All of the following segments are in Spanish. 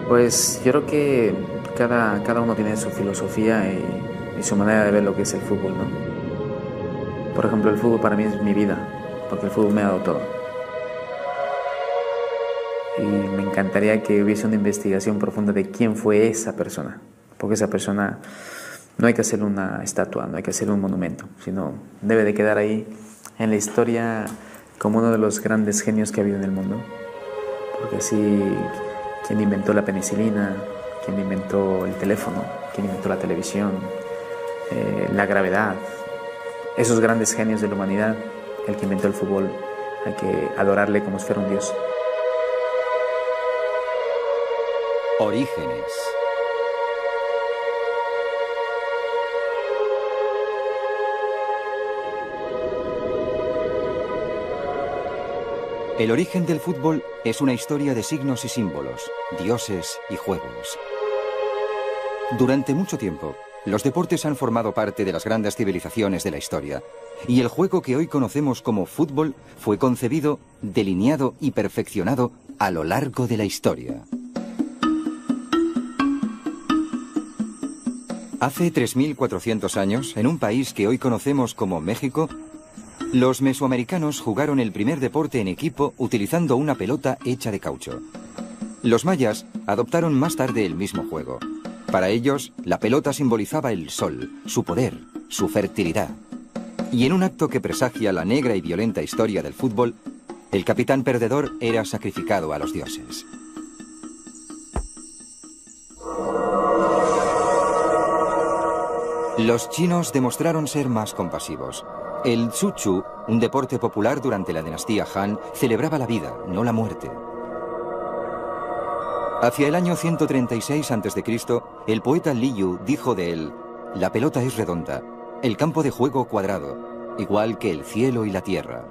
Pues yo creo que cada uno tiene su filosofía y su manera de ver lo que es el fútbol, ¿no? Por ejemplo, el fútbol para mí es mi vida, porque el fútbol me ha dado todo. Y me encantaría que hubiese una investigación profunda de quién fue esa persona, porque esa persona no hay que hacerle una estatua, no hay que hacerle un monumento, sino debe de quedar ahí en la historia como uno de los grandes genios que ha habido en el mundo. Porque así, quien inventó la penicilina, quien inventó el teléfono, quien inventó la televisión, la gravedad, esos grandes genios de la humanidad, el que inventó el fútbol, hay que adorarle como si fuera un dios. Orígenes. El origen del fútbol es una historia de signos y símbolos, dioses y juegos. Durante mucho tiempo, los deportes han formado parte de las grandes civilizaciones de la historia, y el juego que hoy conocemos como fútbol fue concebido, delineado y perfeccionado a lo largo de la historia. Hace 3.400 años, en un país que hoy conocemos como México, los mesoamericanos jugaron el primer deporte en equipo utilizando una pelota hecha de caucho. Los mayas adoptaron más tarde el mismo juego. Para ellos, la pelota simbolizaba el sol, su poder, su fertilidad. Y en un acto que presagia la negra y violenta historia del fútbol, el capitán perdedor era sacrificado a los dioses. Los chinos demostraron ser más compasivos. El Tzu-Chu, un deporte popular durante la dinastía Han, celebraba la vida, no la muerte. Hacia el año 136 a.C., el poeta Li Yu dijo de él: la pelota es redonda, el campo de juego cuadrado, igual que el cielo y la tierra.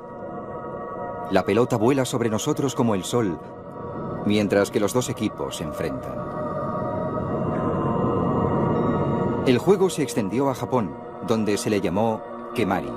La pelota vuela sobre nosotros como el sol, mientras que los dos equipos se enfrentan. El juego se extendió a Japón, donde se le llamó Kemari.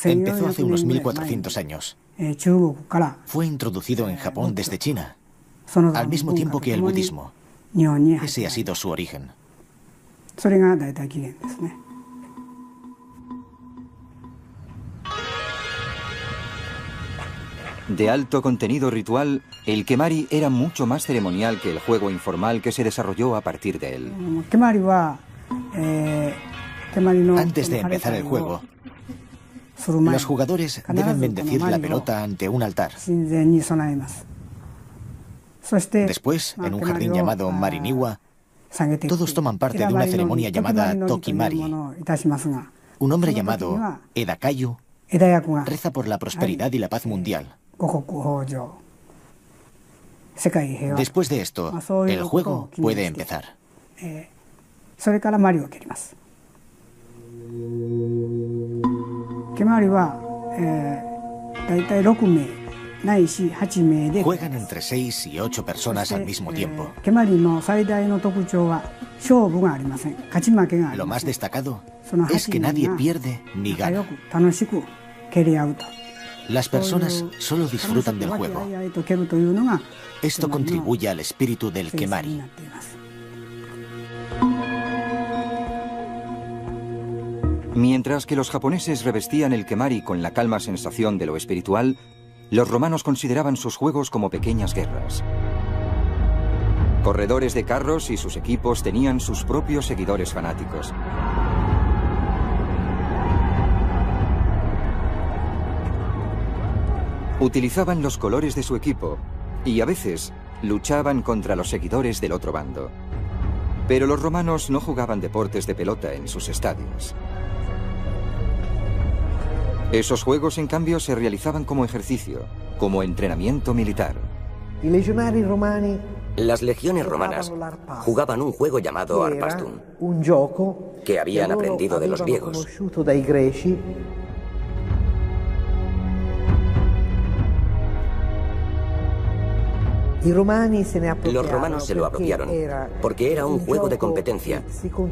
Empezó hace unos 1400 años. Fue introducido en Japón desde China, al mismo tiempo que el budismo. Ese ha sido su origen. De alto contenido ritual, el Kemari era mucho más ceremonial que el juego informal que se desarrolló a partir de él. Antes de empezar el juego, los jugadores deben bendecir la pelota ante un altar. Después, en un jardín llamado Mariniwa, todos toman parte de una ceremonia llamada Tokimari. Un hombre llamado Edakayu reza por la prosperidad y la paz mundial. Después de esto, el juego puede empezar. Juegan entre 6 y 8 personas al mismo tiempo. Lo más destacado es que nadie pierde ni gana. Las personas solo disfrutan del juego. Esto contribuye al espíritu del Kemari. Mientras que los japoneses revestían el Kemari con la calma sensación de lo espiritual, los romanos consideraban sus juegos como pequeñas guerras. Corredores de carros y sus equipos tenían sus propios seguidores fanáticos. Utilizaban los colores de su equipo y a veces luchaban contra los seguidores del otro bando. Pero los romanos no jugaban deportes de pelota en sus estadios. Esos juegos, en cambio, se realizaban como ejercicio, como entrenamiento militar. I legionari romani Las legiones romanas jugaban un juego llamado Arpastum, que habían aprendido de los griegos. Los romanos se lo apropiaron porque era un juego de competencia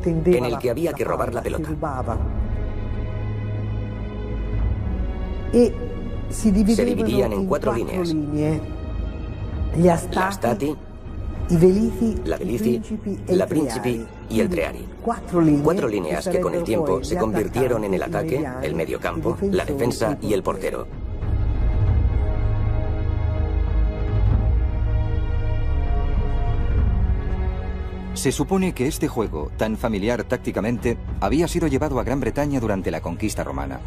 en el que había que robar la pelota. Se dividían en 4 líneas: la stati, la velici, la principi y el treari. 4 líneas que con el tiempo se convirtieron en el ataque, el mediocampo, la defensa y el portero. Se supone que este juego, tan familiar tácticamente, había sido llevado a Gran Bretaña durante la conquista romana.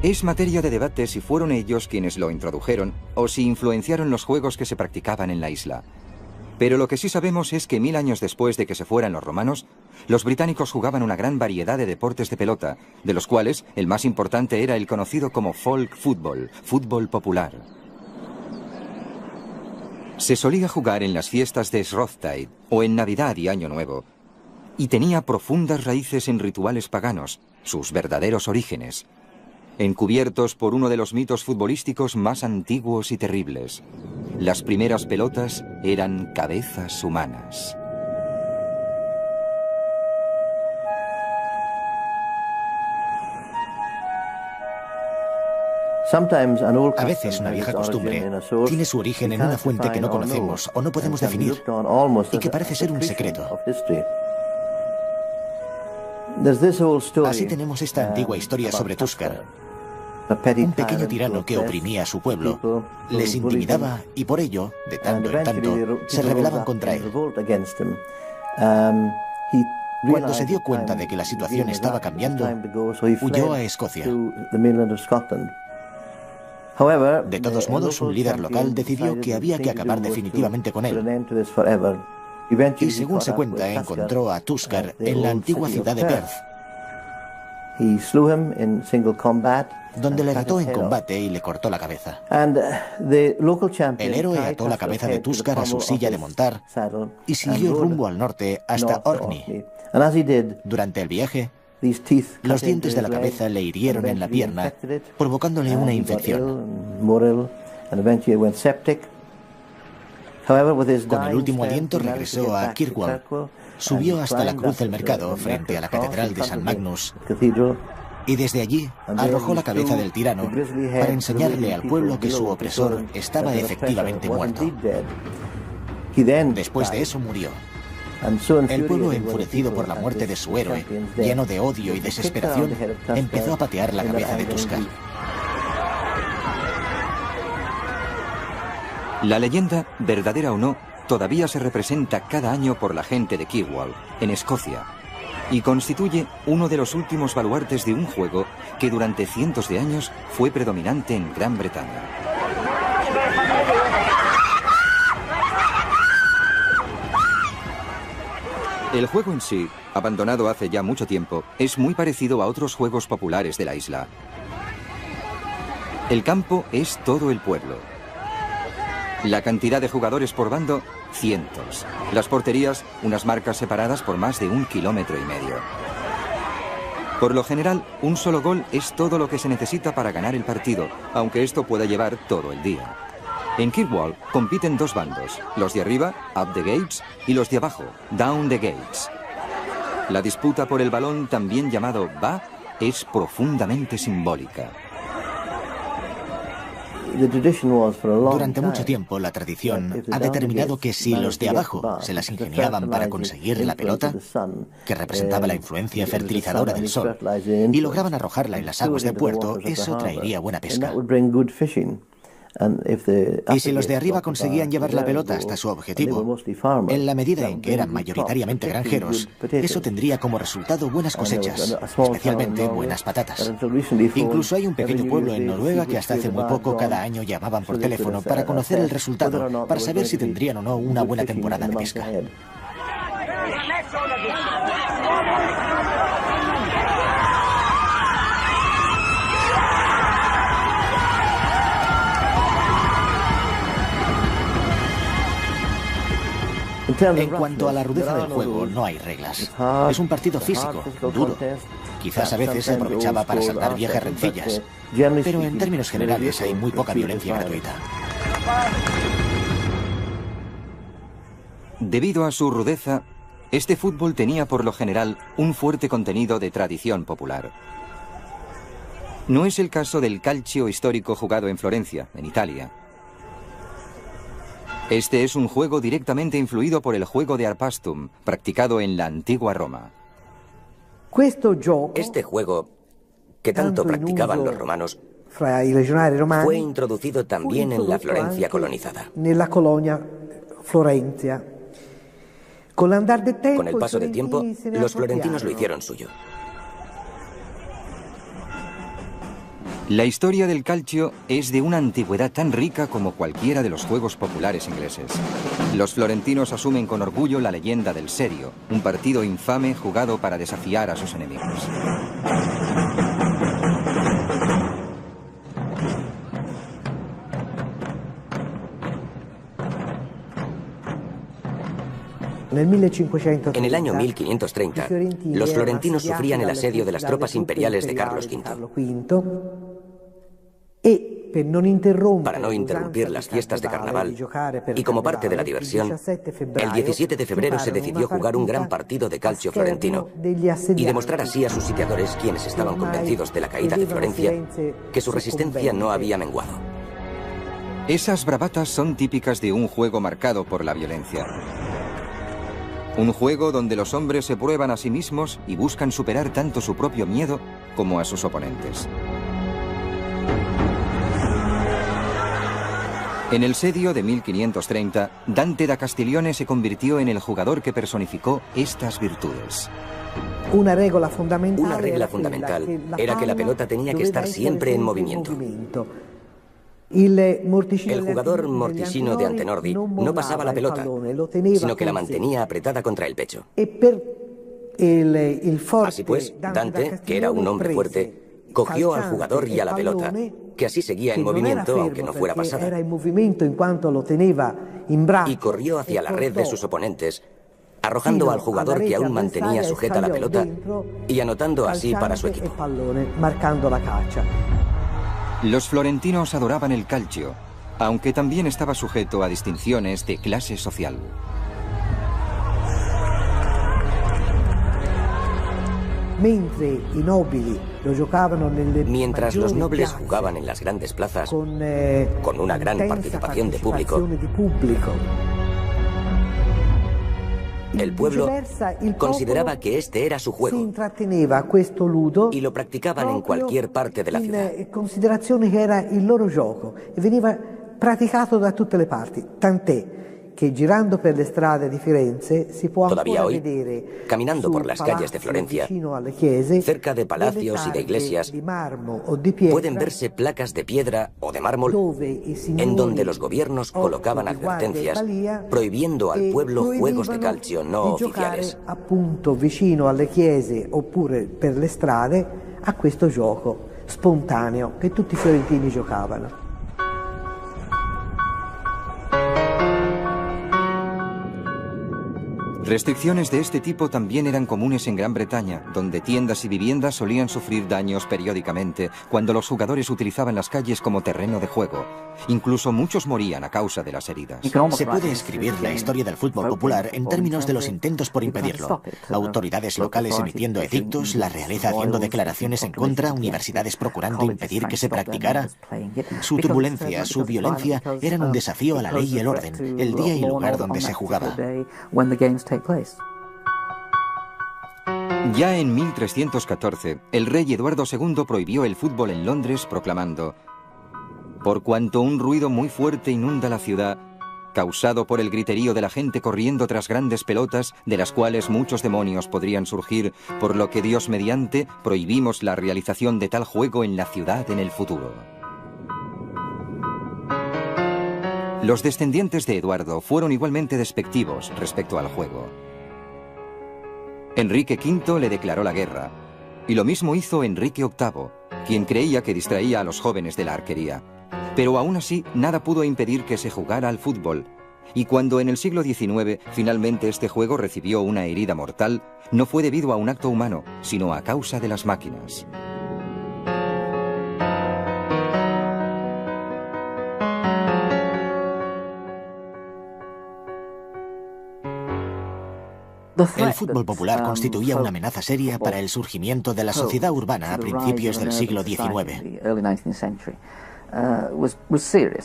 Es materia de debate si fueron ellos quienes lo introdujeron o si influenciaron los juegos que se practicaban en la isla. Pero lo que sí sabemos es que 1000 años después de que se fueran los romanos, los británicos jugaban una gran variedad de deportes de pelota, de los cuales el más importante era el conocido como folk football, fútbol popular. Se solía jugar en las fiestas de Shrovetide o en Navidad y Año Nuevo, y tenía profundas raíces en rituales paganos, sus verdaderos orígenes, encubiertos por uno de los mitos futbolísticos más antiguos y terribles. Las primeras pelotas eran cabezas humanas. A veces una vieja costumbre tiene su origen en una fuente que no conocemos o no podemos definir y que parece ser un secreto. Así tenemos esta antigua historia sobre Tuskar, un pequeño tirano que oprimía a su pueblo, les intimidaba y por ello, de tanto en tanto, se rebelaban contra él. Cuando se dio cuenta de que la situación estaba cambiando, huyó a Escocia. De todos modos, un líder local decidió que había que acabar definitivamente con él. Y según se cuenta, encontró a Tuskar en la antigua ciudad de Perth, donde le retó en combate y le cortó la cabeza. El héroe ató la cabeza de Tuskar a su silla de montar y siguió rumbo al norte hasta Orkney. Durante el viaje, los dientes de la cabeza le hirieron en la pierna, provocándole una infección. Con el último aliento regresó a Kirkwall, subió hasta la cruz del mercado frente a la catedral de San Magnus y desde allí arrojó la cabeza del tirano para enseñarle al pueblo que su opresor estaba efectivamente muerto. Después de eso murió. El pueblo, enfurecido por la muerte de su héroe, lleno de odio y desesperación, empezó a patear la cabeza de Tuskar. La leyenda, verdadera o no, todavía se representa cada año por la gente de Kirkwall, en Escocia, y constituye uno de los últimos baluartes de un juego que durante cientos de años fue predominante en Gran Bretaña. El juego en sí, abandonado hace ya mucho tiempo, es muy parecido a otros juegos populares de la isla. El campo es todo el pueblo. La cantidad de jugadores por bando, cientos. Las porterías, unas marcas separadas por más de 1,5 kilómetros. Por lo general, un solo gol es todo lo que se necesita para ganar el partido, aunque esto pueda llevar todo el día. En Kirkwall compiten 2 bandos, los de arriba, Up the Gates, y los de abajo, Down the Gates. La disputa por el balón, también llamado Ba, es profundamente simbólica. Durante mucho tiempo, la tradición ha determinado que si los de abajo se las ingeniaban para conseguir la pelota, que representaba la influencia fertilizadora del sol, y lograban arrojarla en las aguas del puerto, eso traería buena pesca. Y si los de arriba conseguían llevar la pelota hasta su objetivo, en la medida en que eran mayoritariamente granjeros, eso tendría como resultado buenas cosechas, especialmente buenas patatas. Incluso hay un pequeño pueblo en Noruega que hasta hace muy poco cada año llamaban por teléfono para conocer el resultado, para saber si tendrían o no una buena temporada de pesca. En cuanto a la rudeza del juego, no hay reglas. Es un partido físico, duro. Quizás a veces se aprovechaba para saldar viejas rencillas, pero en términos generales hay muy poca violencia gratuita. Debido a su rudeza, este fútbol tenía por lo general un fuerte contenido de tradición popular. No es el caso del calcio histórico jugado en Florencia, en Italia. Este es un juego directamente influido por el juego de Arpastum, practicado en la antigua Roma. Este juego, que tanto practicaban los romanos, fue introducido también en la Florencia colonizada. Con el paso del tiempo, los florentinos lo hicieron suyo. La historia del calcio es de una antigüedad tan rica como cualquiera de los juegos populares ingleses. Los florentinos asumen con orgullo la leyenda del serio, un partido infame jugado para desafiar a sus enemigos. En el año 1530, los florentinos sufrían el asedio de las tropas imperiales de Carlos V. Para no interrumpir las fiestas de carnaval y como parte de la diversión, el 17 de febrero se decidió jugar un gran partido de calcio florentino y demostrar así a sus sitiadores, quienes estaban convencidos de la caída de Florencia, que su resistencia no había menguado. Esas bravatas son típicas de un juego marcado por la violencia. Un juego donde los hombres se prueban a sí mismos y buscan superar tanto su propio miedo como a sus oponentes. En el sedio de 1530, Dante da Castiglione se convirtió en el jugador que personificó estas virtudes. Una regla fundamental era que la pelota tenía que estar siempre en movimiento. El jugador mortisino de Antenordi no pasaba la pelota, sino que la mantenía apretada contra el pecho. Así pues, Dante, que era un hombre fuerte, cogió al jugador y a la pelota, que así seguía en movimiento aunque no fuera pasada, y corrió hacia la red de sus oponentes, arrojando al jugador que aún mantenía sujeta la pelota y anotando así para su equipo. Los florentinos adoraban el calcio, aunque también estaba sujeto a distinciones de clase social. Mientras los nobles jugaban en las grandes plazas con una gran participación de público, el pueblo consideraba que este era su juego y lo practicaban en cualquier parte de la ciudad. Todavía hoy, caminando por las calles de Florencia, cerca de palacios y de iglesias, pueden verse placas de piedra o de mármol en donde los gobiernos colocaban advertencias prohibiendo al pueblo juegos de calcio no oficiales. Vicino alle chiese oppure per le strade a questo gioco spontaneo che tutti i fiorentini giocavano. Restricciones de este tipo también eran comunes en Gran Bretaña, donde tiendas y viviendas solían sufrir daños periódicamente cuando los jugadores utilizaban las calles como terreno de juego. Incluso muchos morían a causa de las heridas. Se puede escribir la historia del fútbol popular en términos de los intentos por impedirlo. Autoridades locales emitiendo edictos, la realeza haciendo declaraciones en contra, universidades procurando impedir que se practicara. Su turbulencia, su violencia eran un desafío a la ley y el orden, el día y lugar donde se jugaba. Ya en 1314, el rey Eduardo II prohibió el fútbol en Londres, proclamando: «Por cuanto un ruido muy fuerte inunda la ciudad, causado por el griterío de la gente corriendo tras grandes pelotas, de las cuales muchos demonios podrían surgir, por lo que Dios mediante prohibimos la realización de tal juego en la ciudad en el futuro». Los descendientes de Eduardo fueron igualmente despectivos respecto al juego. Enrique V le declaró la guerra, y lo mismo hizo Enrique VIII, quien creía que distraía a los jóvenes de la arquería. Pero aún así, nada pudo impedir que se jugara al fútbol, Y cuando en el siglo XIX finalmente este juego recibió una herida mortal, no fue debido a un acto humano, sino a causa de las máquinas. El fútbol popular constituía una amenaza seria para el surgimiento de la sociedad urbana a principios del siglo XIX.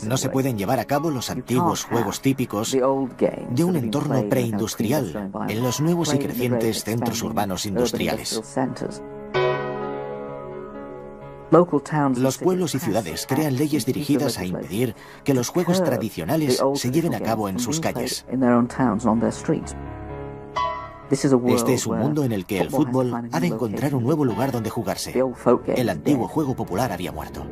No se pueden llevar a cabo los antiguos juegos típicos de un entorno preindustrial en los nuevos y crecientes centros urbanos industriales. Los pueblos y ciudades crean leyes dirigidas a impedir que los juegos tradicionales se lleven a cabo en sus calles. Este es un mundo en el que el fútbol ha de encontrar un nuevo lugar donde jugarse. El antiguo juego popular había muerto.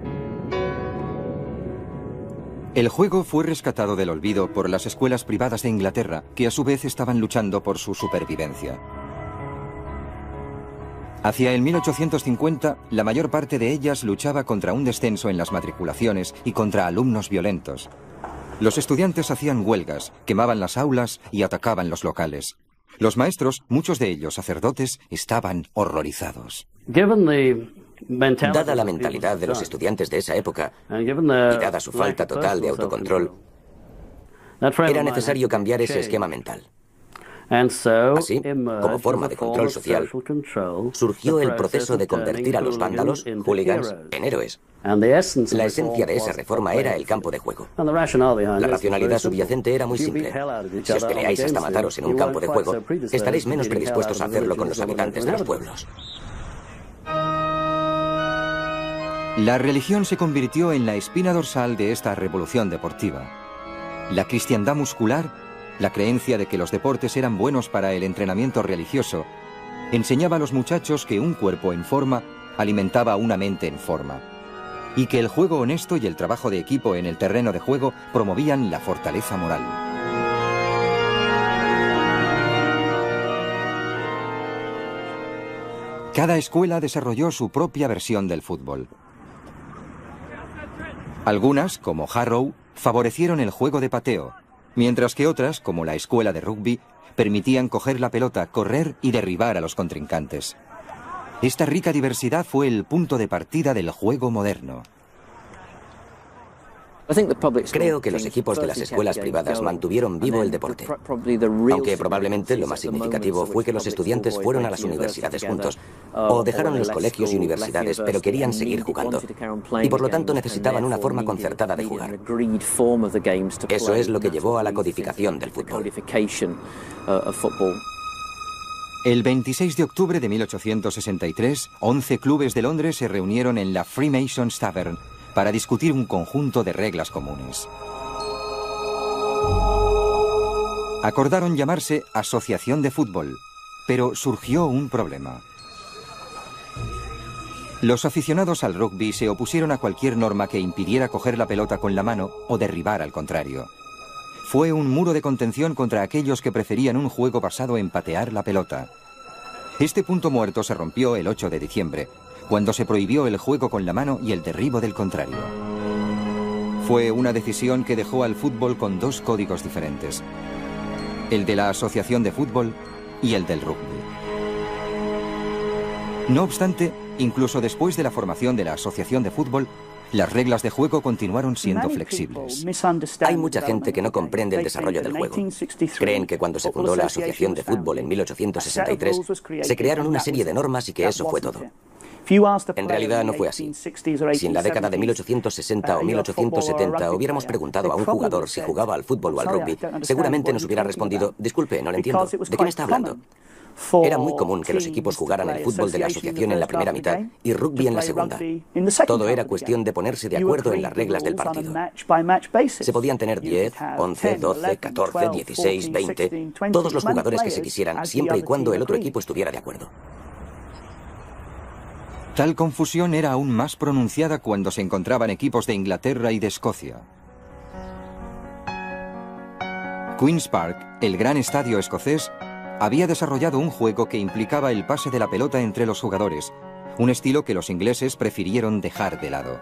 El juego fue rescatado del olvido por las escuelas privadas de Inglaterra, que a su vez estaban luchando por su supervivencia. Hacia el 1850, la mayor parte de ellas luchaba contra un descenso en las matriculaciones y contra alumnos violentos. Los estudiantes hacían huelgas, quemaban las aulas y atacaban los locales. Los maestros, muchos de ellos sacerdotes, estaban horrorizados. Dada la mentalidad de los estudiantes de esa época y dada su falta total de autocontrol, era necesario cambiar ese esquema mental. Así, como forma de control social, surgió el proceso de convertir a los vándalos, hooligans, en héroes. La esencia de esa reforma era el campo de juego. La racionalidad subyacente era muy simple. Si os peleáis hasta mataros en un campo de juego, estaréis menos predispuestos a hacerlo con los habitantes de los pueblos. La religión se convirtió en la espina dorsal de esta revolución deportiva. La cristiandad muscular, la creencia de que los deportes eran buenos para el entrenamiento religioso, enseñaba a los muchachos que un cuerpo en forma alimentaba una mente en forma, y que el juego honesto y el trabajo de equipo en el terreno de juego promovían la fortaleza moral. Cada escuela desarrolló su propia versión del fútbol. Algunas, como Harrow, favorecieron el juego de pateo, mientras que otras, como la escuela de rugby, permitían coger la pelota, correr y derribar a los contrincantes. Esta rica diversidad fue el punto de partida del juego moderno. Creo que los equipos de las escuelas privadas mantuvieron vivo el deporte, aunque probablemente lo más significativo fue que los estudiantes fueron a las universidades juntos, o dejaron los colegios y universidades, pero querían seguir jugando, y por lo tanto necesitaban una forma concertada de jugar. Eso es lo que llevó a la codificación del fútbol. El 26 de octubre de 1863, 11 clubes de Londres se reunieron en la Freemasons Tavern para discutir un conjunto de reglas comunes. Acordaron llamarse Asociación de Fútbol, pero surgió un problema. Los aficionados al rugby se opusieron a cualquier norma que impidiera coger la pelota con la mano o derribar al contrario. Fue un muro de contención contra aquellos que preferían un juego basado en patear la pelota. Este punto muerto se rompió el 8 de diciembre, cuando se prohibió el juego con la mano y el derribo del contrario. Fue una decisión que dejó al fútbol con dos códigos diferentes: el de la Asociación de Fútbol y el del rugby. No obstante, incluso después de la formación de la Asociación de Fútbol, las reglas de juego continuaron siendo flexibles. Hay mucha gente que no comprende el desarrollo del juego. Creen que cuando se fundó la Asociación de Fútbol en 1863, se crearon una serie de normas y que eso fue todo. En realidad no fue así. Si en la década de 1860 o 1870 hubiéramos preguntado a un jugador si jugaba al fútbol o al rugby, seguramente nos hubiera respondido: disculpe, no lo entiendo. ¿De qué me está hablando? Era muy común que los equipos jugaran el fútbol de la asociación en la primera mitad y rugby en la segunda. Todo era cuestión de ponerse de acuerdo en las reglas del partido. Se podían tener 10, 11, 12, 14, 16, 20, todos los jugadores que se quisieran, siempre y cuando el otro equipo estuviera de acuerdo. Tal confusión era aún más pronunciada cuando se encontraban equipos de Inglaterra y de Escocia. Queen's Park, el gran estadio escocés, había desarrollado un juego que implicaba el pase de la pelota entre los jugadores, un estilo que los ingleses prefirieron dejar de lado.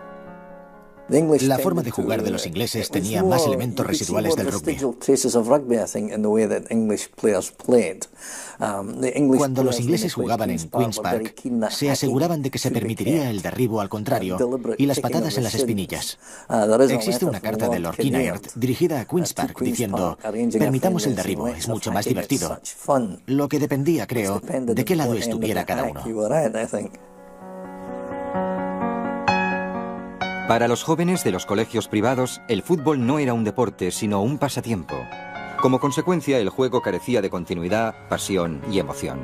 La forma de jugar de los ingleses tenía más elementos residuales del rugby. Cuando los ingleses jugaban en Queen's Park, se aseguraban de que se permitiría el derribo al contrario y las patadas en las espinillas. Existe una carta de Lord Kinnaird dirigida a Queen's Park diciendo: permitamos el derribo, es mucho más divertido. Lo que dependía, creo, de qué lado estuviera cada uno. Para los jóvenes de los colegios privados, el fútbol no era un deporte, sino un pasatiempo. Como consecuencia, el juego carecía de continuidad, pasión y emoción.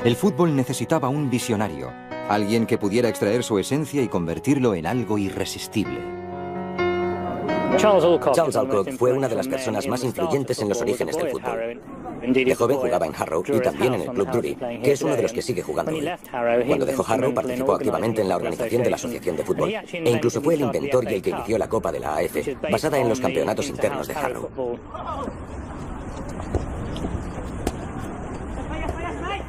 El fútbol necesitaba un visionario, alguien que pudiera extraer su esencia y convertirlo en algo irresistible. Charles Alcock fue una de las personas más influyentes en los orígenes del fútbol. De joven jugaba en Harrow y también en el Club Drury, que es uno de los que sigue jugando hoy. Cuando dejó Harrow, participó activamente en la organización de la Asociación de Fútbol e incluso fue el inventor y el que inició la Copa de la AF, basada en los campeonatos internos de Harrow.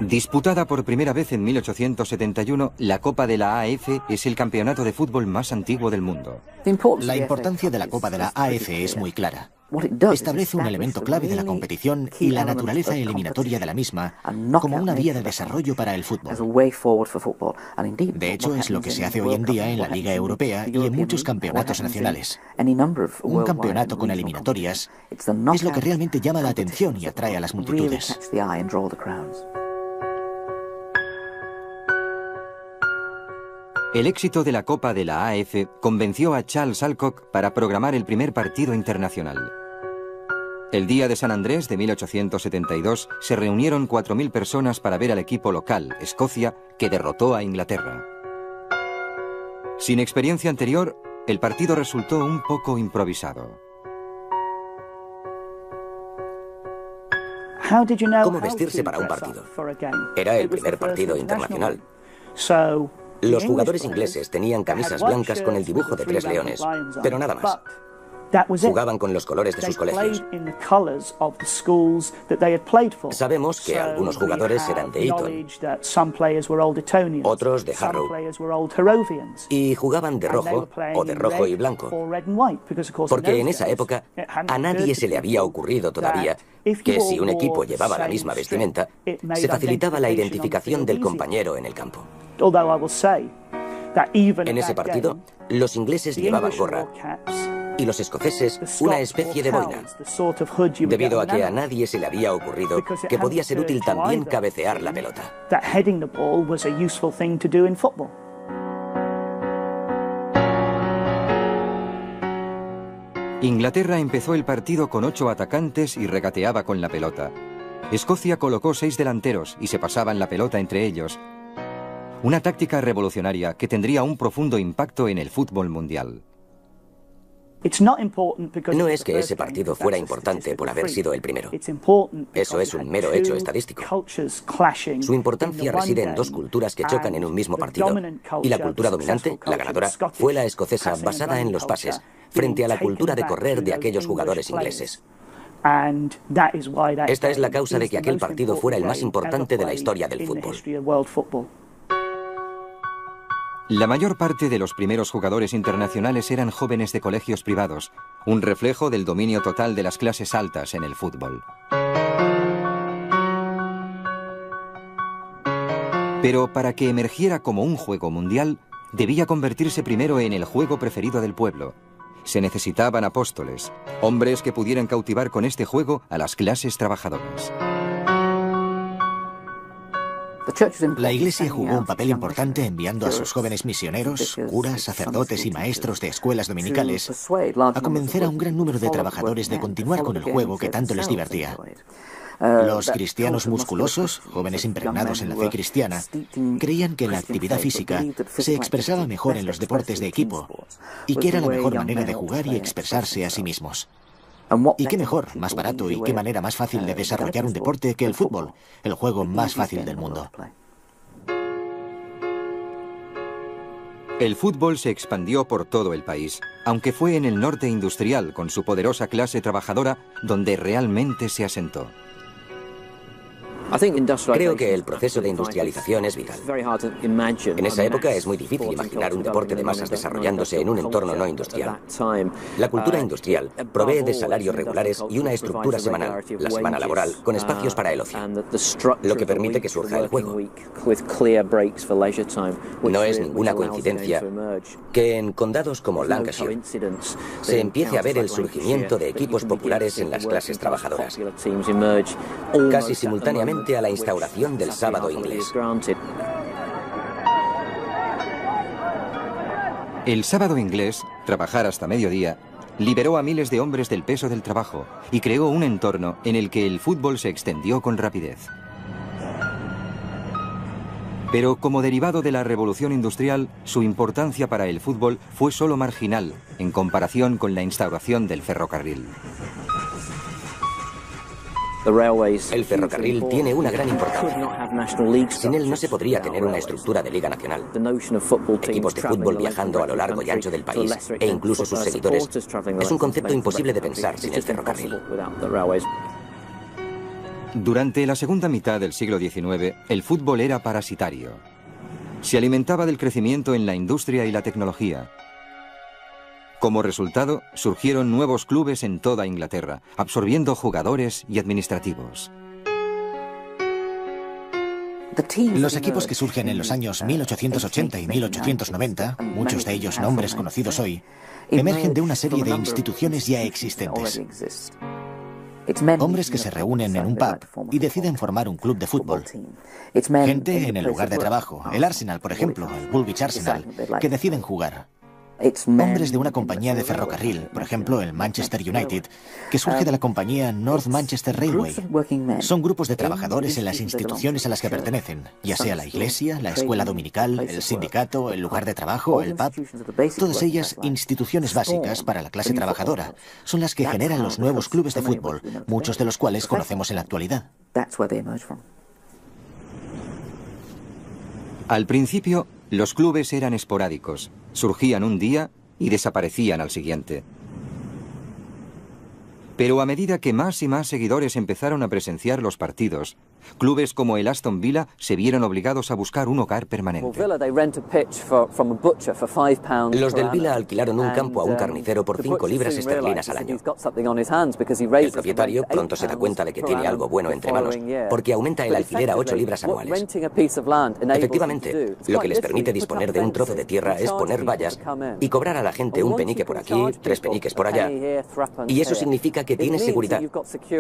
Disputada por primera vez en 1871, la Copa de la AF es el campeonato de fútbol más antiguo del mundo. La importancia de la Copa de la AF es muy clara. Establece un elemento clave de la competición y la naturaleza eliminatoria de la misma como una vía de desarrollo para el fútbol. De hecho, es lo que se hace hoy en día en la Liga Europea y en muchos campeonatos nacionales. Un campeonato con eliminatorias es lo que realmente llama la atención y atrae a las multitudes. El éxito de la Copa de la AF convenció a Charles Alcock para programar el primer partido internacional. El día de San Andrés de 1872 se reunieron 4.000 personas para ver al equipo local, Escocia, que derrotó a Inglaterra. Sin experiencia anterior, el partido resultó un poco improvisado. ¿Cómo vestirse para un partido? Era el primer partido internacional. Los jugadores ingleses tenían camisas blancas con el dibujo de 3 leones, pero nada más. Jugaban con los colores de sus colegios. Sabemos que algunos jugadores eran de Eton, otros de Harrow, y jugaban de rojo o de rojo y blanco, porque en esa época a nadie se le había ocurrido todavía que si un equipo llevaba la misma vestimenta, se facilitaba la identificación del compañero en el campo. En ese partido, los ingleses llevaban gorra y los escoceses una especie de boina, debido a que a nadie se le había ocurrido que podía ser útil también cabecear la pelota. Inglaterra empezó el partido con 8 atacantes y regateaba con la pelota. Escocia colocó 6 delanteros y se pasaban la pelota entre ellos. Una táctica revolucionaria que tendría un profundo impacto en el fútbol mundial. No es que ese partido fuera importante por haber sido el primero. Eso es un mero hecho estadístico. Su importancia reside en 2 culturas que chocan en un mismo partido. Y la cultura dominante, la ganadora, fue la escocesa, basada en los pases, frente a la cultura de correr de aquellos jugadores ingleses. Esta es la causa de que aquel partido fuera el más importante de la historia del fútbol. La mayor parte de los primeros jugadores internacionales eran jóvenes de colegios privados, un reflejo del dominio total de las clases altas en el fútbol. Pero para que emergiera como un juego mundial, debía convertirse primero en el juego preferido del pueblo. Se necesitaban apóstoles, hombres que pudieran cautivar con este juego a las clases trabajadoras. La Iglesia jugó un papel importante enviando a sus jóvenes misioneros, curas, sacerdotes y maestros de escuelas dominicales a convencer a un gran número de trabajadores de continuar con el juego que tanto les divertía. Los cristianos musculosos, jóvenes impregnados en la fe cristiana, creían que la actividad física se expresaba mejor en los deportes de equipo y que era la mejor manera de jugar y expresarse a sí mismos. ¿Y qué mejor, más barato y qué manera más fácil de desarrollar un deporte que el fútbol, el juego más fácil del mundo? El fútbol se expandió por todo el país, aunque fue en el norte industrial, con su poderosa clase trabajadora, donde realmente se asentó. Creo que el proceso de industrialización es vital. En esa época es muy difícil imaginar un deporte de masas desarrollándose en un entorno no industrial. La cultura industrial provee de salarios regulares y una estructura semanal, la semana laboral, con espacios para el ocio, lo que permite que surja el juego. No es ninguna coincidencia que en condados como Lancashire se empiece a ver el surgimiento de equipos populares en las clases trabajadoras, casi simultáneamente a la instauración del sábado inglés. El sábado inglés, trabajar hasta mediodía, liberó a miles de hombres del peso del trabajo y creó un entorno en el que el fútbol se extendió con rapidez. Pero como derivado de la revolución industrial, su importancia para el fútbol fue solo marginal en comparación con la instauración del ferrocarril. El ferrocarril tiene una gran importancia. Sin él no se podría tener una estructura de liga nacional. Equipos de fútbol viajando a lo largo y ancho del país, e incluso sus seguidores, es un concepto imposible de pensar sin el ferrocarril. Durante la segunda mitad del siglo XIX, el fútbol era parasitario. Se alimentaba del crecimiento en la industria y la tecnología. Como resultado, surgieron nuevos clubes en toda Inglaterra, absorbiendo jugadores y administrativos. Los equipos que surgen en los años 1880 y 1890, muchos de ellos nombres conocidos hoy, emergen de una serie de instituciones ya existentes. Hombres que se reúnen en un pub y deciden formar un club de fútbol. Gente en el lugar de trabajo, el Arsenal, por ejemplo, el Woolwich Arsenal, que deciden jugar. Hombres de una compañía de ferrocarril, por ejemplo el Manchester United, que surge de la compañía North Manchester Railway. Son grupos de trabajadores en las instituciones a las que pertenecen, ya sea la iglesia, la escuela dominical, el sindicato, el lugar de trabajo, el pub. Todas ellas instituciones básicas para la clase trabajadora. Son las que generan los nuevos clubes de fútbol, muchos de los cuales conocemos en la actualidad. Al principio, los clubes eran esporádicos, surgían un día y desaparecían al siguiente. Pero a medida que más y más seguidores empezaron a presenciar los partidos, clubes como el Aston Villa se vieron obligados a buscar un hogar permanente. Los del Villa alquilaron un campo a un carnicero por 5 libras esterlinas al año. El propietario pronto se da cuenta de que tiene algo bueno entre manos, porque aumenta el alquiler a 8 libras anuales. Efectivamente, lo que les permite disponer de un trozo de tierra es poner vallas y cobrar a la gente un penique por aquí, 3 peniques por allá. Y eso significa que tienes seguridad.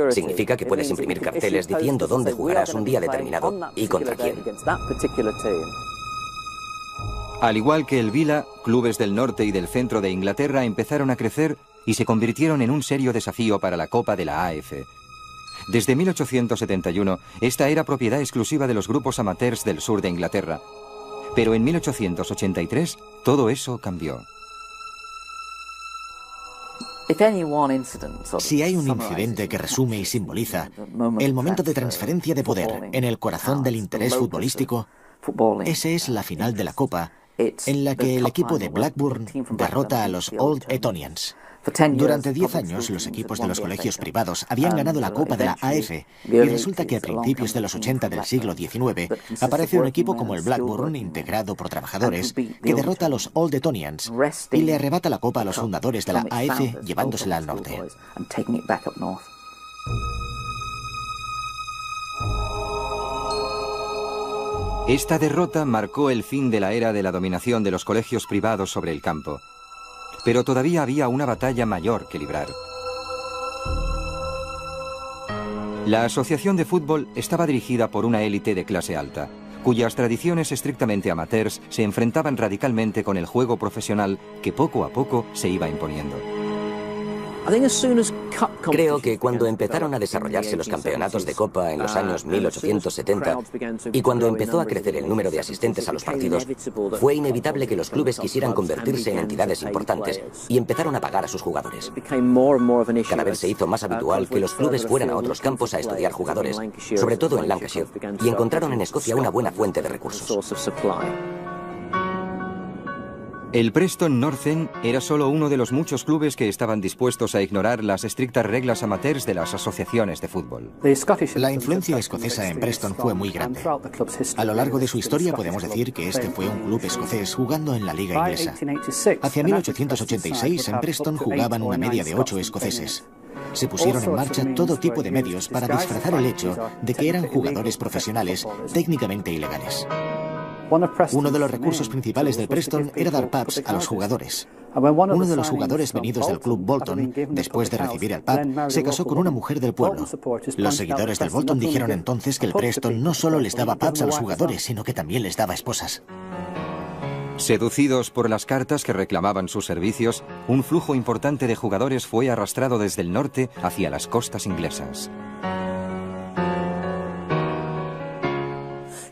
Significa que puedes imprimir carteles diciendo dónde jugarás un día determinado y contra quién. Al igual que el Villa, clubes del norte y del centro de Inglaterra empezaron a crecer y se convirtieron en un serio desafío para la Copa de la AF. Desde 1871, esta era propiedad exclusiva de los grupos amateurs del sur de Inglaterra. Pero en 1883, todo eso cambió. Si hay un incidente que resume y simboliza el momento de transferencia de poder en el corazón del interés futbolístico, ese es la final de la Copa, en la que el equipo de Blackburn derrota a los Old Etonians. Durante 10 años, los equipos de los colegios privados habían ganado la Copa de la AF, y resulta que a principios de los 80 del siglo XIX aparece un equipo como el Blackburn, integrado por trabajadores, que derrota a los Old Etonians y le arrebata la Copa a los fundadores de la AF, llevándosela al norte. Esta derrota marcó el fin de la era de la dominación de los colegios privados sobre el campo. Pero todavía había una batalla mayor que librar. La asociación de fútbol estaba dirigida por una élite de clase alta, cuyas tradiciones estrictamente amateurs se enfrentaban radicalmente con el juego profesional que poco a poco se iba imponiendo. Creo que cuando empezaron a desarrollarse los campeonatos de Copa en los años 1870 y cuando empezó a crecer el número de asistentes a los partidos, fue inevitable que los clubes quisieran convertirse en entidades importantes y empezaron a pagar a sus jugadores. Cada vez se hizo más habitual que los clubes fueran a otros campos a estudiar jugadores, sobre todo en Lancashire, y encontraron en Escocia una buena fuente de recursos. El Preston North End era solo uno de los muchos clubes que estaban dispuestos a ignorar las estrictas reglas amateurs de las asociaciones de fútbol. La influencia escocesa en Preston fue muy grande. A lo largo de su historia podemos decir que este fue un club escocés jugando en la liga inglesa. Hacia 1886 en Preston jugaban una media de 8 escoceses. Se pusieron en marcha todo tipo de medios para disfrazar el hecho de que eran jugadores profesionales técnicamente ilegales. Uno de los recursos principales del Preston era dar pubs a los jugadores. Uno de los jugadores venidos del club Bolton, después de recibir el pub, se casó con una mujer del pueblo. Los seguidores del Bolton dijeron entonces que el Preston no solo les daba pubs a los jugadores, sino que también les daba esposas. Seducidos por las cartas que reclamaban sus servicios, un flujo importante de jugadores fue arrastrado desde el norte hacia las costas inglesas.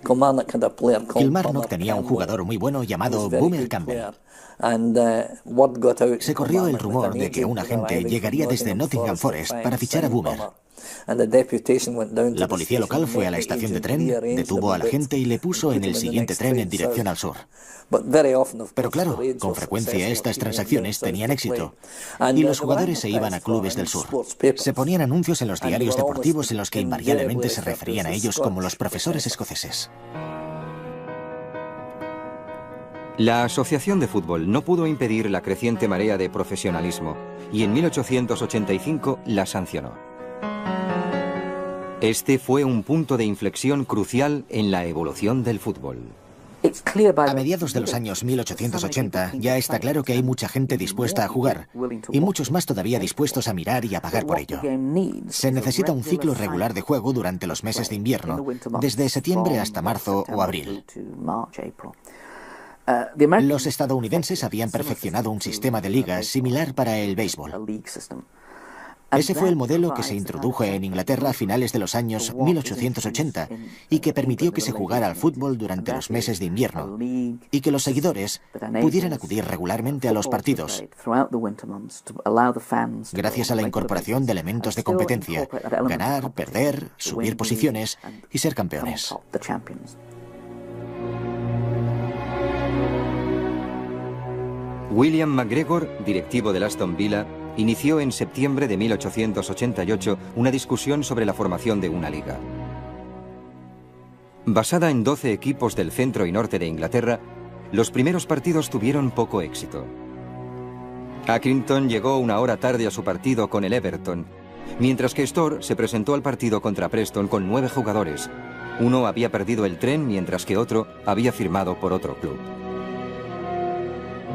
Kilmarnock tenía un jugador muy bueno llamado Boomer Campbell. Se corrió el rumor de que un agente llegaría desde Nottingham Forest para fichar a Boomer. La policía local fue a la estación de tren, detuvo al agente y le puso en el siguiente tren en dirección al sur. Pero claro, con frecuencia estas transacciones tenían éxito y los jugadores se iban a clubes del sur. Se ponían anuncios en los diarios deportivos en los que invariablemente se referían a ellos como los profesores escoceses. La Asociación de Fútbol no pudo impedir la creciente marea de profesionalismo y en 1885 la sancionó. Este fue un punto de inflexión crucial en la evolución del fútbol. A mediados de los años 1880 ya está claro que hay mucha gente dispuesta a jugar y muchos más todavía dispuestos a mirar y a pagar por ello. Se necesita un ciclo regular de juego durante los meses de invierno, desde septiembre hasta marzo o abril. Los estadounidenses habían perfeccionado un sistema de ligas similar para el béisbol. Ese fue el modelo que se introdujo en Inglaterra a finales de los años 1880 y que permitió que se jugara al fútbol durante los meses de invierno y que los seguidores pudieran acudir regularmente a los partidos, gracias a la incorporación de elementos de competencia, ganar, perder, subir posiciones y ser campeones. William McGregor, directivo del Aston Villa, inició en septiembre de 1888 una discusión sobre la formación de una liga. Basada en 12 equipos del centro y norte de Inglaterra, los primeros partidos tuvieron poco éxito. Accrington llegó una hora tarde a su partido con el Everton, mientras que Storr se presentó al partido contra Preston con 9 jugadores. Uno había perdido el tren, mientras que otro había firmado por otro club.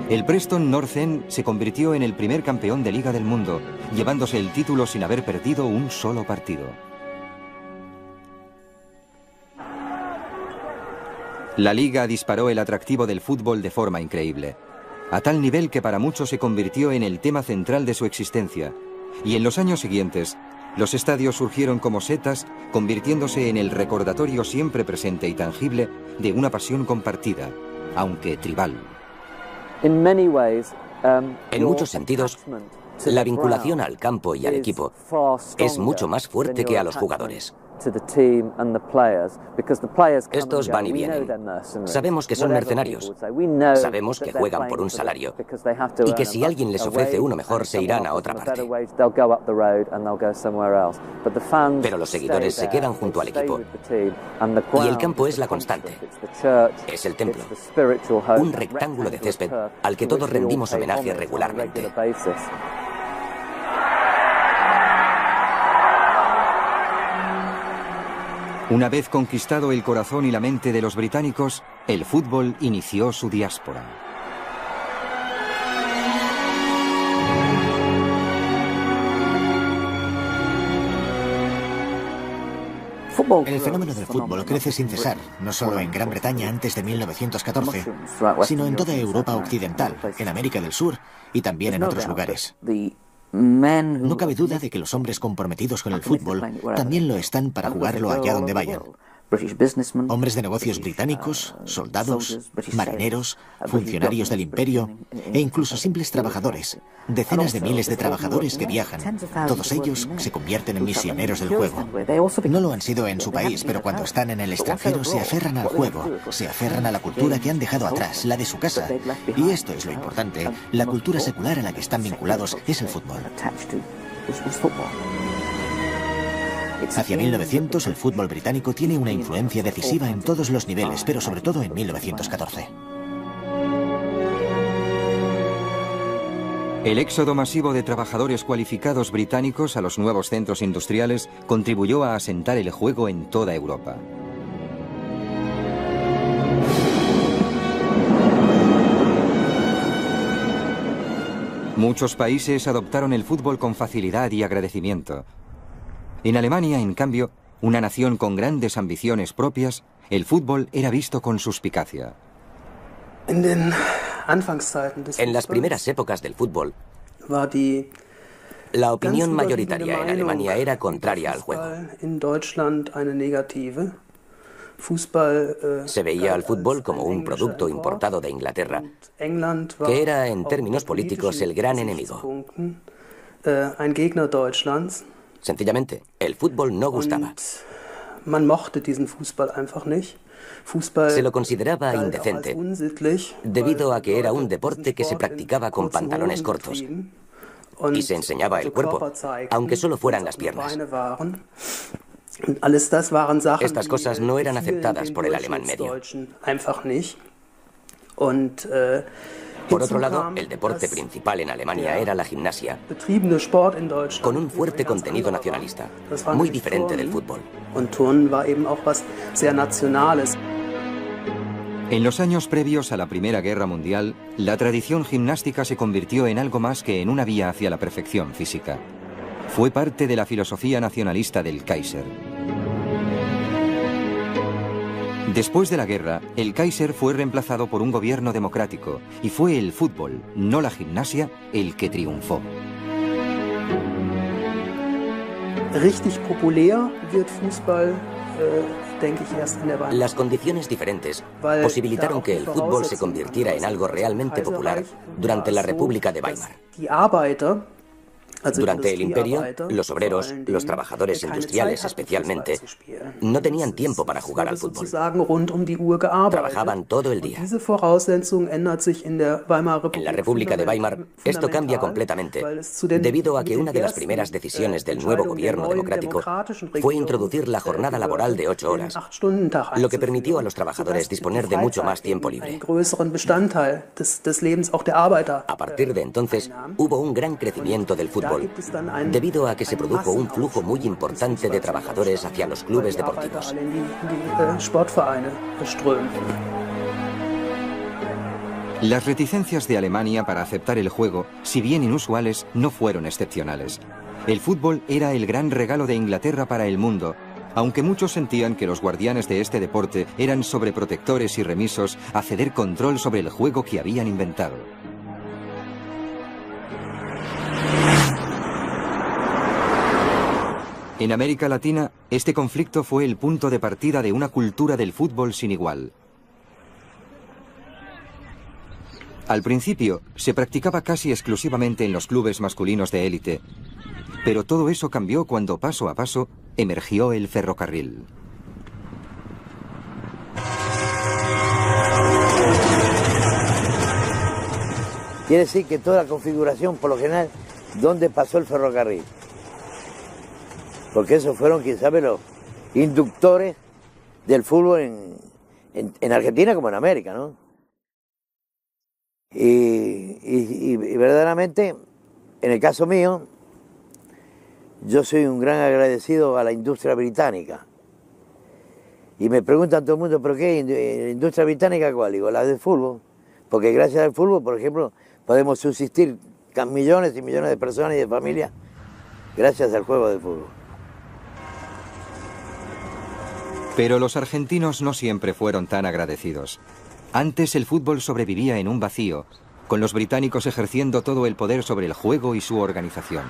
El Preston North End se convirtió en el primer campeón de Liga del mundo, llevándose el título sin haber perdido un solo partido. La Liga disparó el atractivo del fútbol de forma increíble, a tal nivel que para muchos se convirtió en el tema central de su existencia, y en los años siguientes, los estadios surgieron como setas, convirtiéndose en el recordatorio siempre presente y tangible de una pasión compartida, aunque tribal. En muchos sentidos, la vinculación al campo y al equipo es mucho más fuerte que a los jugadores. Estos van y vienen. Sabemos que son mercenarios. Sabemos que juegan por un salario y que si alguien les ofrece uno mejor se irán a otra parte. Pero los seguidores se quedan junto al equipo. Y el campo es la constante. Es el templo. Un rectángulo de césped al que todos rendimos homenaje regularmente. Una vez conquistado el corazón y la mente de los británicos, el fútbol inició su diáspora. El fenómeno del fútbol crece sin cesar, no solo en Gran Bretaña antes de 1914, sino en toda Europa occidental, en América del Sur y también en otros lugares. No cabe duda de que los hombres comprometidos con el fútbol también lo están para jugarlo allá donde vayan. Hombres de negocios británicos, soldados, marineros, funcionarios del imperio e incluso simples trabajadores. Decenas de miles de trabajadores que viajan. Todos ellos se convierten en misioneros del juego. No lo han sido en su país, pero cuando están en el extranjero se aferran al juego, se aferran a la cultura que han dejado atrás, la de su casa. Y esto es lo importante, la cultura secular a la que están vinculados es el fútbol. Hacia 1900, el fútbol británico tiene una influencia decisiva en todos los niveles, pero sobre todo en 1914. El éxodo masivo de trabajadores cualificados británicos a los nuevos centros industriales contribuyó a asentar el juego en toda Europa. Muchos países adoptaron el fútbol con facilidad y agradecimiento. En Alemania, en cambio, una nación con grandes ambiciones propias, el fútbol era visto con suspicacia. En las primeras épocas del fútbol, la opinión mayoritaria en Alemania era contraria al juego. Se veía al fútbol como un producto importado de Inglaterra, que era, en términos políticos, el gran enemigo. Sencillamente, el fútbol no gustaba. Se lo consideraba indecente, debido a que era un deporte que se practicaba con pantalones cortos y se enseñaba el cuerpo, aunque solo fueran las piernas. Estas cosas no eran aceptadas por el alemán medio. Por otro lado, el deporte principal en Alemania era la gimnasia, con un fuerte contenido nacionalista, muy diferente del fútbol. En los años previos a la Primera Guerra Mundial, la tradición gimnástica se convirtió en algo más que en una vía hacia la perfección física. Fue parte de la filosofía nacionalista del Kaiser. Después de la guerra, el Kaiser fue reemplazado por un gobierno democrático y fue el fútbol, no la gimnasia, el que triunfó. Las condiciones diferentes posibilitaron que el fútbol se convirtiera en algo realmente popular durante la República de Weimar. Durante el imperio, los obreros, los trabajadores industriales especialmente, no tenían tiempo para jugar al fútbol. Trabajaban todo el día. En la República de Weimar, esto cambia completamente, debido a que una de las primeras decisiones del nuevo gobierno democrático fue introducir la jornada laboral de 8 horas, lo que permitió a los trabajadores disponer de mucho más tiempo libre. A partir de entonces, hubo un gran crecimiento del fútbol, debido a que se produjo un flujo muy importante de trabajadores hacia los clubes deportivos. Las reticencias de Alemania para aceptar el juego, si bien inusuales, no fueron excepcionales. El fútbol era el gran regalo de Inglaterra para el mundo, aunque muchos sentían que los guardianes de este deporte eran sobreprotectores y remisos a ceder control sobre el juego que habían inventado. En América Latina, este conflicto fue el punto de partida de una cultura del fútbol sin igual. Al principio, se practicaba casi exclusivamente en los clubes masculinos de élite, pero todo eso cambió cuando paso a paso emergió el ferrocarril. Quiere decir que toda la configuración, por lo general, ¿dónde pasó el ferrocarril? Porque esos fueron, quién sabe, los inductores del fútbol en Argentina como en América, ¿no? Y verdaderamente, en el caso mío, yo soy un gran agradecido a la industria británica. Y me preguntan todo el mundo, ¿pero qué? ¿La industria británica cuál? Digo, la del fútbol. Porque gracias al fútbol, por ejemplo, podemos subsistir millones y millones de personas y de familias gracias al juego de fútbol. Pero los argentinos no siempre fueron tan agradecidos. Antes el fútbol sobrevivía en un vacío, con los británicos ejerciendo todo el poder sobre el juego y su organización.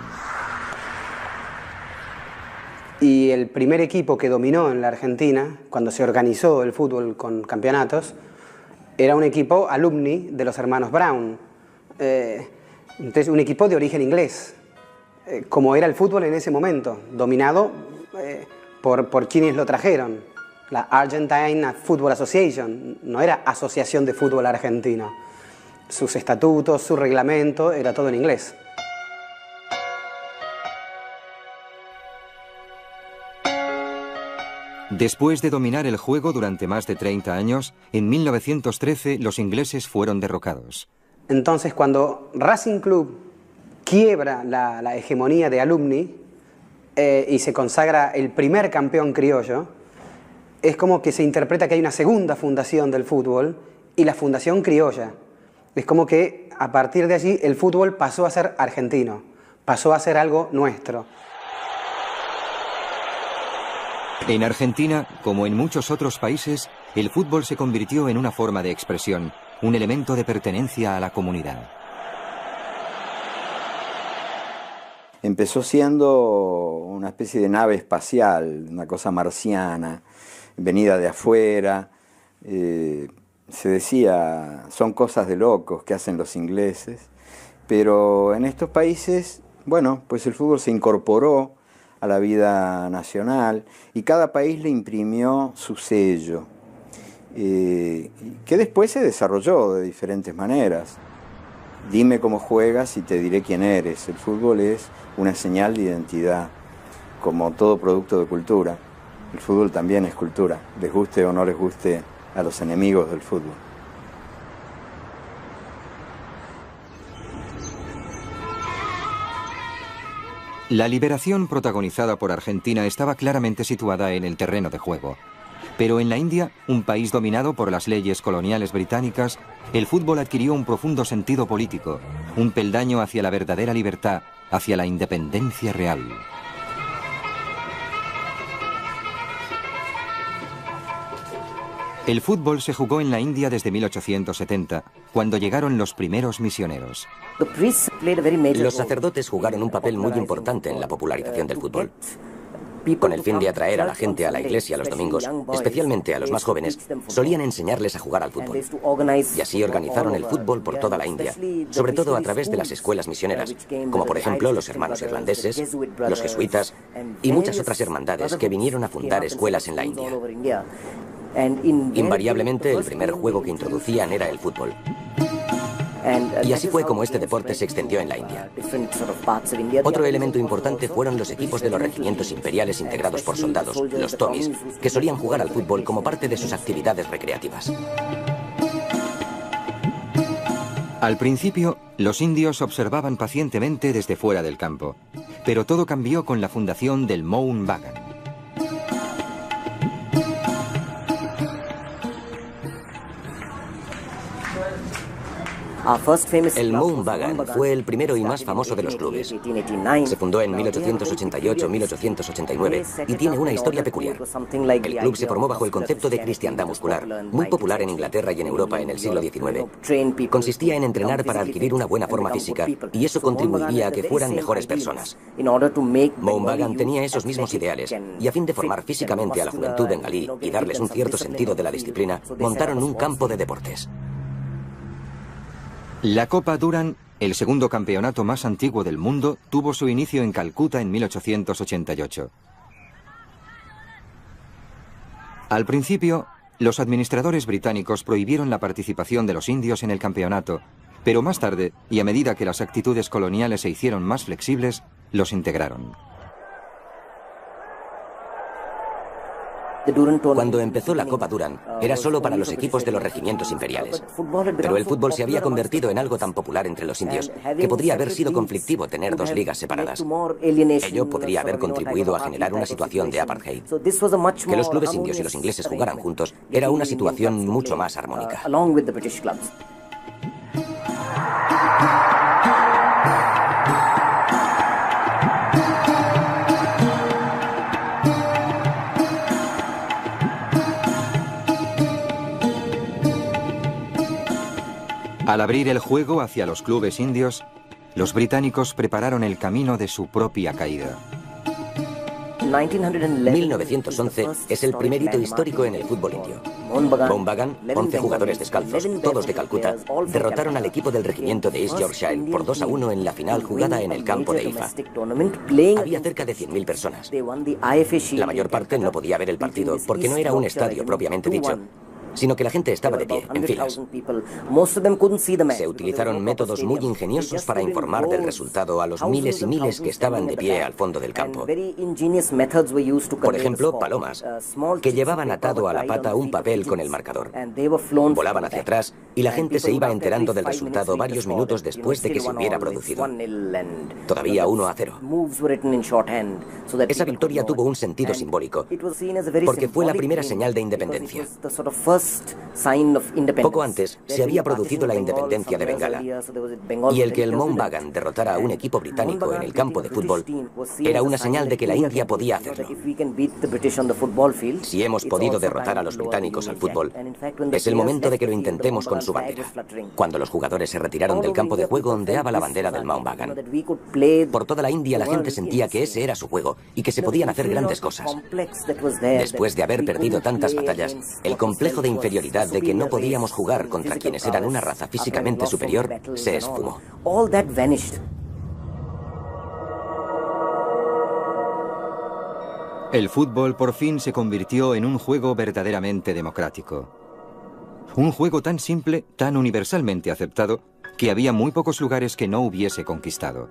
Y el primer equipo que dominó en la Argentina, cuando se organizó el fútbol con campeonatos, era un equipo alumni de los hermanos Brown. Entonces, un equipo de origen inglés, como era el fútbol en ese momento, dominado por quienes lo trajeron. La Argentine Football Association, no era Asociación de Fútbol Argentino. Sus estatutos, su reglamento, era todo en inglés. Después de dominar el juego durante más de 30 años, en 1913 los ingleses fueron derrocados. Entonces, cuando Racing Club quiebra la hegemonía de alumni y se consagra el primer campeón criollo, es como que se interpreta que hay una segunda fundación del fútbol y la fundación criolla. Es como que a partir de allí el fútbol pasó a ser argentino, pasó a ser algo nuestro. En Argentina, como en muchos otros países, el fútbol se convirtió en una forma de expresión, un elemento de pertenencia a la comunidad. Empezó siendo una especie de nave espacial, una cosa marciana, venida de afuera. Se decía, son cosas de locos que hacen los ingleses, pero en estos países, bueno, pues el fútbol se incorporó a la vida nacional y cada país le imprimió su sello, que después se desarrolló de diferentes maneras. Dime cómo juegas y te diré quién eres. El fútbol es una señal de identidad, como todo producto de cultura. El fútbol también es cultura, les guste o no les guste a los enemigos del fútbol. La liberación protagonizada por Argentina estaba claramente situada en el terreno de juego. Pero en la India, un país dominado por las leyes coloniales británicas, el fútbol adquirió un profundo sentido político, un peldaño hacia la verdadera libertad, hacia la independencia real. El fútbol se jugó en la India desde 1870, cuando llegaron los primeros misioneros. Los sacerdotes jugaron un papel muy importante en la popularización del fútbol. Con el fin de atraer a la gente a la iglesia los domingos, especialmente a los más jóvenes, solían enseñarles a jugar al fútbol. Y así organizaron el fútbol por toda la India, sobre todo a través de las escuelas misioneras, como por ejemplo los hermanos irlandeses, los jesuitas y muchas otras hermandades que vinieron a fundar escuelas en la India. Invariablemente el primer juego que introducían era el fútbol. Y así fue como este deporte se extendió en la India. Otro elemento importante fueron los equipos de los regimientos imperiales integrados por soldados, los Tommies, que solían jugar al fútbol como parte de sus actividades recreativas. Al principio, los indios observaban pacientemente desde fuera del campo, pero todo cambió con la fundación del Mohun Bagan. El Mohun Bagan fue el primero y más famoso de los clubes. Se fundó en 1888-1889 y tiene una historia peculiar. El club se formó bajo el concepto de cristiandad muscular, muy popular en Inglaterra y en Europa en el siglo XIX. Consistía en entrenar para adquirir una buena forma física y eso contribuiría a que fueran mejores personas. Mohun Bagan tenía esos mismos ideales y a fin de formar físicamente a la juventud bengalí y darles un cierto sentido de la disciplina, montaron un campo de deportes. La Copa Durand, el segundo campeonato más antiguo del mundo, tuvo su inicio en Calcuta en 1888. Al principio, los administradores británicos prohibieron la participación de los indios en el campeonato, pero más tarde, y a medida que las actitudes coloniales se hicieron más flexibles, los integraron. Cuando empezó la Copa Durand, era solo para los equipos de los regimientos imperiales. Pero el fútbol se había convertido en algo tan popular entre los indios que podría haber sido conflictivo tener dos ligas separadas. Ello podría haber contribuido a generar una situación de apartheid. Que los clubes indios y los ingleses jugaran juntos era una situación mucho más armónica. Al abrir el juego hacia los clubes indios, los británicos prepararon el camino de su propia caída. 1911 es el primer hito histórico en el fútbol indio. Mohun Bagan, 11 jugadores descalzos, todos de Calcuta, derrotaron al equipo del regimiento de East Yorkshire por 2-1 en la final jugada en el campo de IFA. Había cerca de 100.000 personas. La mayor parte no podía ver el partido porque no era un estadio propiamente dicho, sino que la gente estaba de pie, en filas. Se utilizaron métodos muy ingeniosos para informar del resultado a los miles y miles que estaban de pie al fondo del campo. Por ejemplo, palomas, que llevaban atado a la pata un papel con el marcador. Volaban hacia atrás y la gente se iba enterando del resultado varios minutos después de que se hubiera producido. Todavía 1-0. Esa victoria tuvo un sentido simbólico, porque fue la primera señal de independencia. Poco antes se había producido la independencia de Bengala, y el que el Mohun Bagan derrotara a un equipo británico en el campo de fútbol era una señal de que la India podía hacerlo. Si hemos podido derrotar a los británicos al fútbol, es el momento de que lo intentemos con su bandera. Cuando los jugadores se retiraron del campo de juego, ondeaba la bandera del Mohun Bagan. Por toda la India la gente sentía que ese era su juego y que se podían hacer grandes cosas. Después de haber perdido tantas batallas, el complejo de inferioridad de que no podíamos jugar contra quienes eran una raza físicamente superior se esfumó. El fútbol por fin se convirtió en un juego verdaderamente democrático. Un juego tan simple, tan universalmente aceptado, que había muy pocos lugares que no hubiese conquistado.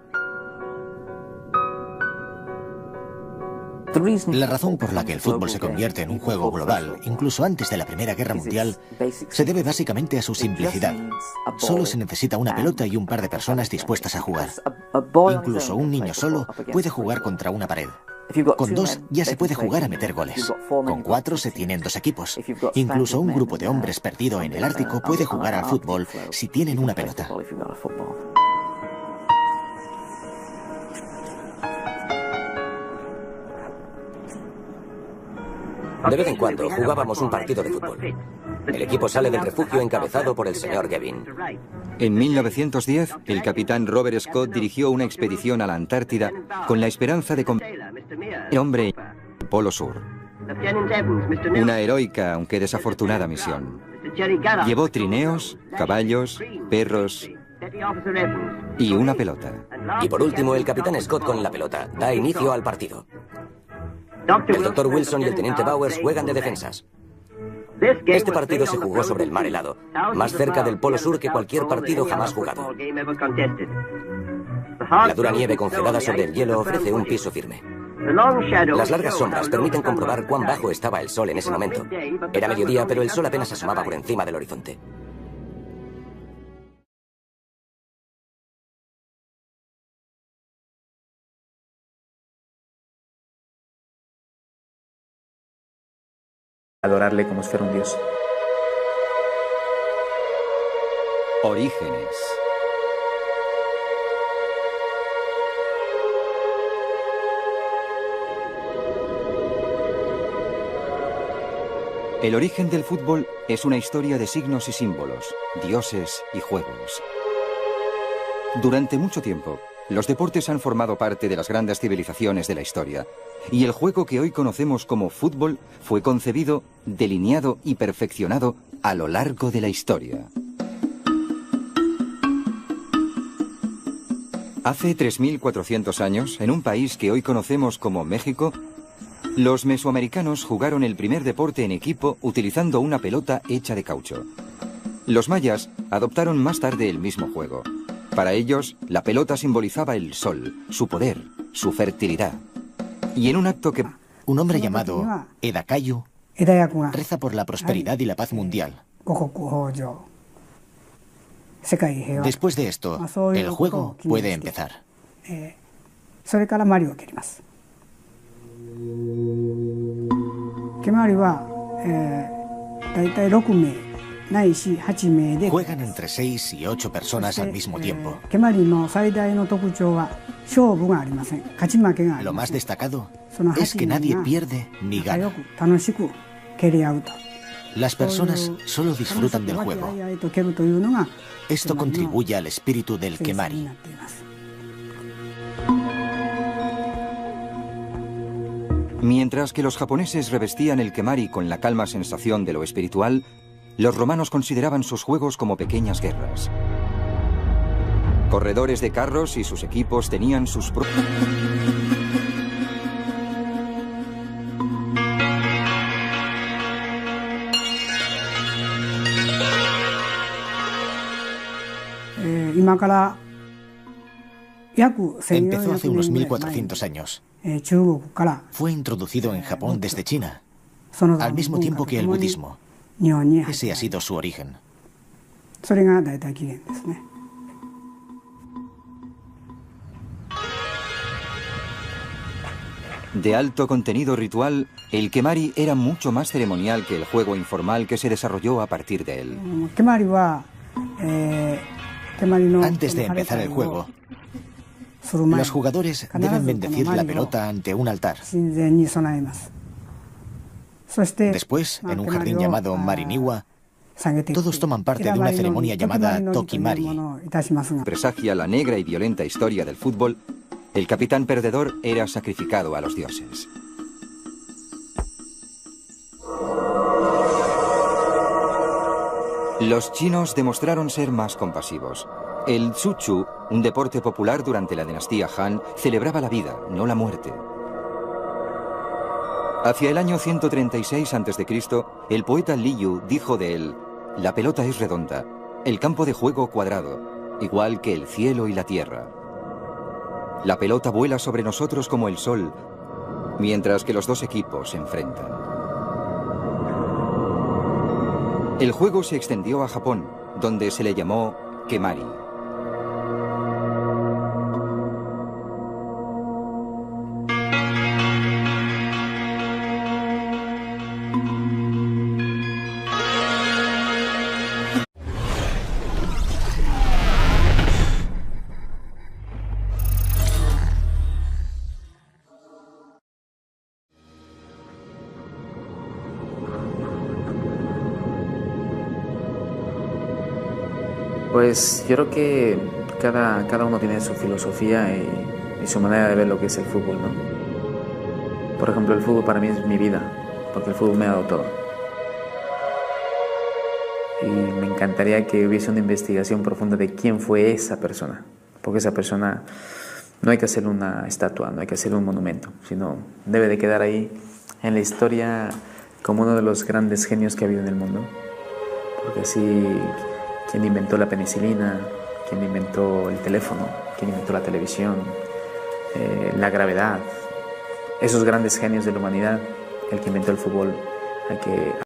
La razón por la que el fútbol se convierte en un juego global, incluso antes de la Primera Guerra Mundial, se debe básicamente a su simplicidad. Solo se necesita una pelota y un par de personas dispuestas a jugar. Incluso un niño solo puede jugar contra una pared. Con 2 ya se puede jugar a meter goles. Con 4 se tienen 2 equipos. Incluso un grupo de hombres perdido en el Ártico puede jugar al fútbol si tienen una pelota. De vez en cuando jugábamos un partido de fútbol. El equipo sale del refugio encabezado por el señor Gavin. En 1910, el capitán Robert Scott dirigió una expedición a la Antártida con la esperanza de convertir al hombre en el Polo Sur. Una heroica, aunque desafortunada misión. Llevó trineos, caballos, perros y una pelota. Y por último, el capitán Scott con la pelota da inicio al partido. El doctor Wilson y el teniente Bowers juegan de defensas. Este partido se jugó sobre el mar helado, más cerca del Polo Sur que cualquier partido jamás jugado. La dura nieve congelada sobre el hielo ofrece un piso firme. Las largas sombras permiten comprobar cuán bajo estaba el sol en ese momento. Era mediodía, pero el sol apenas asomaba por encima del horizonte. Adorarle como si fuera un dios. Orígenes. El origen del fútbol es una historia de signos y símbolos, dioses y juegos. Durante mucho tiempo, los deportes han formado parte de las grandes civilizaciones de la historia, y el juego que hoy conocemos como fútbol fue concebido, delineado y perfeccionado a lo largo de la historia. Hace 3.400 años, en un país que hoy conocemos como México, los mesoamericanos jugaron el primer deporte en equipo utilizando una pelota hecha de caucho. Los mayas adoptaron más tarde el mismo juego. Para ellos, la pelota simbolizaba el sol, su poder, su fertilidad. Y en un acto que... Un hombre llamado Edakayu reza por la prosperidad y la paz mundial. Después de esto, el juego puede empezar. Juegan entre 6 y 8 personas al mismo tiempo. Lo más destacado es que nadie pierde ni gana. Las personas solo disfrutan del juego. Esto contribuye al espíritu del Mientras que los japoneses revestían el kemari con la calma sensación de lo espiritual, los romanos consideraban sus juegos como pequeñas guerras. Corredores de carros y sus equipos tenían sus propios... Empezó hace unos 1400 años. Fue introducido en Japón desde China, al mismo tiempo que el budismo. Ese ha sido su origen. De alto contenido ritual, el kemari era mucho más ceremonial que el juego informal que se desarrolló a partir de él. Antes de empezar el juego, los jugadores deben bendecir la pelota ante un altar. Después, en un jardín llamado Mariniwa, todos toman parte de una ceremonia llamada Tokimari. Presagia la negra y violenta historia del fútbol. El capitán perdedor era sacrificado a los dioses. Los chinos demostraron ser más compasivos. El tsuchu, un deporte popular durante la dinastía Han, celebraba la vida, no la muerte. Hacia el año 136 a.C., el poeta Liu dijo de él: la pelota es redonda, el campo de juego cuadrado, igual que el cielo y la tierra. La pelota vuela sobre nosotros como el sol, mientras que los dos equipos se enfrentan. El juego se extendió a Japón, donde se le llamó kemari. Pues yo creo que cada uno tiene su filosofía y su manera de ver lo que es el fútbol, ¿no? Por ejemplo, el fútbol para mí es mi vida, porque el fútbol me ha dado todo. Y me encantaría que hubiese una investigación profunda de quién fue esa persona, porque esa persona no hay que hacer una estatua, no hay que hacer un monumento, sino debe de quedar ahí en la historia como uno de los grandes genios que ha habido en el mundo, porque así... ¿Quién inventó la penicilina? ¿Quién inventó el teléfono? ¿Quién inventó la televisión? La gravedad. Esos grandes genios de la humanidad, el que inventó el fútbol, hay que